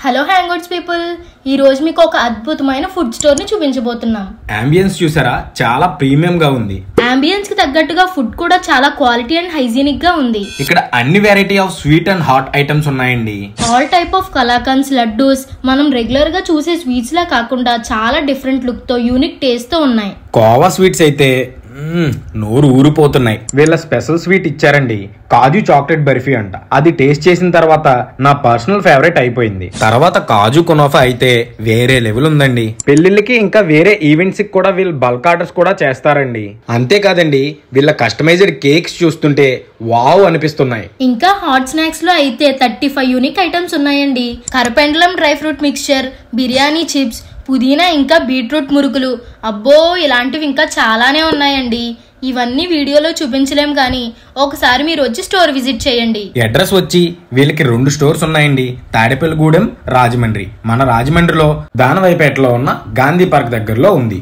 Hello Hangouts people, ఈ రోజు మీకు ఒక అద్భుతమైన ఫుడ్ స్టోర్ ని చూపించబోతున్నాం. అంబియన్స్ చూసారా, చాలా ప్రీమియం గా ఉంది. అంబియన్స్ కి తగ్గట్టుగా ఫుడ్ కూడా చాలా క్వాలిటీ అండ్ హైజీనిక్ గా ఉంది. ఇక్కడ అన్ని variety of sweet and hot items ఉన్నాయండి. ఆల్ టైప్ ఆఫ్ కలాకండ్స్, లడ్డూస్ మనం రెగ్యులర్ గా చూసే స్వీట్స్ లా కాకుండా చాలా డిఫరెంట్ లుక్ తో, యూనిక్ టేస్ట్ తో ఉన్నాయి. కోవా స్వీట్స్ అయితే నోరు ఊరిపోతున్నాయి. వీళ్ళ స్పెషల్ స్వీట్ ఇచ్చారండి, కాజు చాక్లెట్ బర్ఫీ అంట. అది టేస్ట్ చేసిన తర్వాత నా పర్సనల్ ఫేవరెట్ అయిపోయింది. తర్వాత కాజు కునాఫా అయితే వేరే లెవెల్ ఉందండి. పెళ్లిళ్ళకి ఇంకా వేరే ఈవెంట్స్ కి కూడా వీళ్ళు బల్క్ ఆర్డర్స్ కూడా చేస్తారండి. అంతేకాదండి, వీళ్ళ కస్టమైజ్డ్ కేక్స్ చూస్తుంటే వావ్ అనిపిస్తున్నాయి. ఇంకా హాట్ స్నాక్స్ లో అయితే 35 యూనిక్ ఐటమ్స్ ఉన్నాయండి. కరపెండలం dry fruit mixture, biryani chips, పుదీనా ఇంకా బీట్రూట్ మురుకులు, అబ్బో ఇలాంటివి ఇంకా చాలానే ఉన్నాయండి. ఇవన్నీ వీడియోలో చూపించలేం, కానీ ఒకసారి మీరు వచ్చి స్టోర్ విజిట్ చేయండి. అడ్రస్ వచ్చి వీళ్ళకి 2 స్టోర్స్ ఉన్నాయండి, తాడేపల్లిగూడెం, రాజమండ్రి. మన రాజమండ్రిలో దానవైపేటలో ఉన్న గాంధీ పార్క్ దగ్గరలో ఉంది.